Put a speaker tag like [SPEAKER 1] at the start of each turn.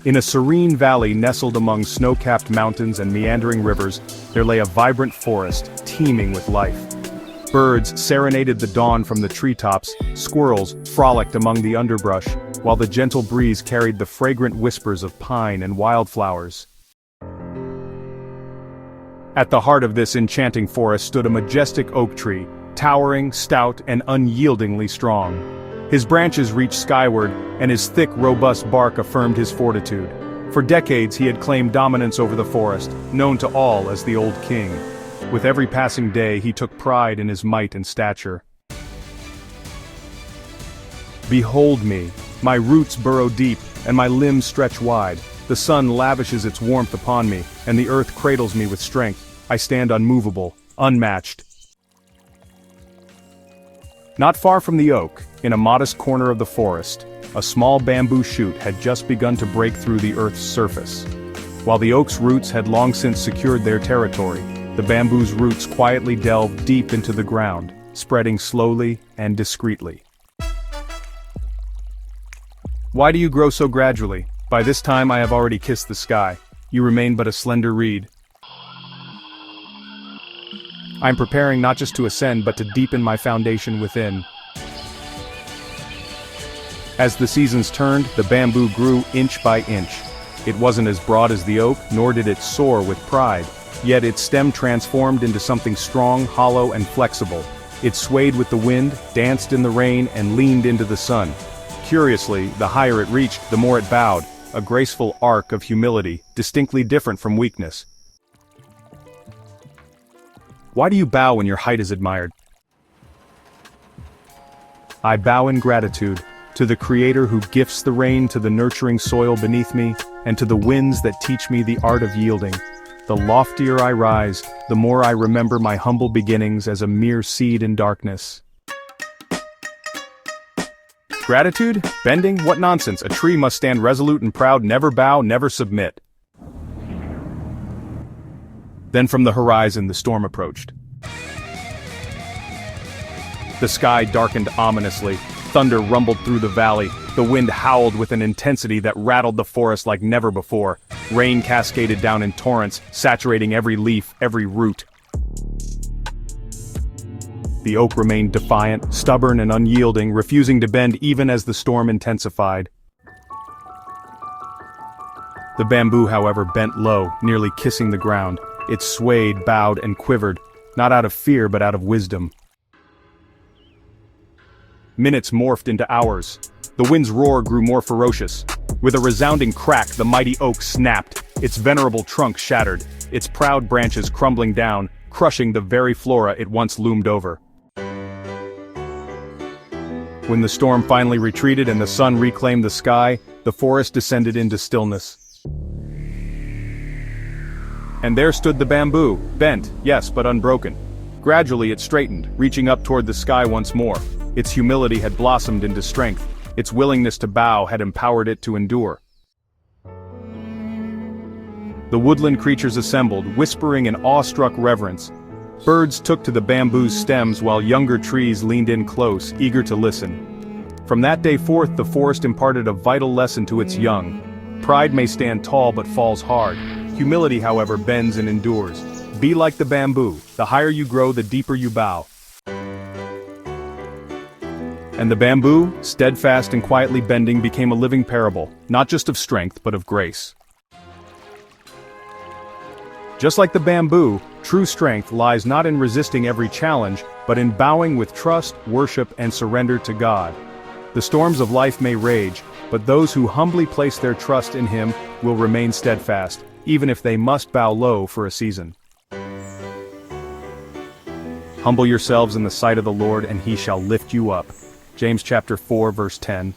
[SPEAKER 1] In a serene valley nestled among snow-capped mountains and meandering rivers, there lay a vibrant forest, teeming with life. Birds serenaded the dawn from the treetops, squirrels frolicked among the underbrush, while the gentle breeze carried the fragrant whispers of pine and wildflowers. At the heart of this enchanting forest stood a majestic oak tree, towering, stout, and unyieldingly strong. His branches reached skyward, and his thick, robust bark affirmed his fortitude. For decades he had claimed dominance over the forest, known to all as the Old King. With every passing day he took pride in his might and stature. Behold me, my roots burrow deep, and my limbs stretch wide. The sun lavishes its warmth upon me, and the earth cradles me with strength. I stand unmovable, unmatched. Not far from the oak, in a modest corner of the forest, a small bamboo shoot had just begun to break through the earth's surface. While the oak's roots had long since secured their territory, the bamboo's roots quietly delved deep into the ground, spreading slowly and discreetly. Why do you grow so gradually? By this time I have already kissed the sky. You remain but a slender reed. I am preparing not just to ascend but to deepen my foundation within. As the seasons turned, the bamboo grew inch by inch. It wasn't as broad as the oak, nor did it soar with pride. Yet its stem transformed into something strong, hollow, and flexible. It swayed with the wind, danced in the rain, and leaned into the sun. Curiously, the higher it reached, the more it bowed, a graceful arc of humility, distinctly different from weakness. Why do you bow when your height is admired? I bow in gratitude to the Creator who gifts the rain to the nurturing soil beneath me, and to the winds that teach me the art of yielding. The loftier I rise, the more I remember my humble beginnings as a mere seed in darkness. Gratitude? Bending? What nonsense! A tree must stand resolute and proud, never bow, never submit. Then from the horizon the storm approached. The sky darkened ominously, thunder rumbled through the valley, the wind howled with an intensity that rattled the forest like never before. Rain cascaded down in torrents, saturating every leaf, every root. The oak remained defiant, stubborn and unyielding, refusing to bend even as the storm intensified. The bamboo, however, bent low, nearly kissing the ground. It swayed, bowed, and quivered, not out of fear but out of wisdom. Minutes morphed into hours. The wind's roar grew more ferocious. With a resounding crack, the mighty oak snapped, its venerable trunk shattered, its proud branches crumbling down, crushing the very flora it once loomed over. When the storm finally retreated and the sun reclaimed the sky, the forest descended into stillness. And there stood the bamboo, bent, yes, but unbroken. Gradually it straightened, reaching up toward the sky once more. Its humility had blossomed into strength. Its willingness to bow had empowered it to endure. The woodland creatures assembled, whispering in awestruck reverence. Birds took to the bamboo's stems while younger trees leaned in close, eager to listen. From that day forth the forest imparted a vital lesson to its young. Pride may stand tall but falls hard. Humility, however, bends and endures. Be like the bamboo. The higher you grow, the deeper you bow. And the bamboo, steadfast and quietly bending, became a living parable, not just of strength, but of grace. Just like the bamboo, true strength lies not in resisting every challenge, but in bowing with trust, worship, and surrender to God. The storms of life may rage, but those who humbly place their trust in Him will remain steadfast, even if they must bow low for a season. Humble yourselves in the sight of the Lord, and He shall lift you up. James chapter 4 verse 10.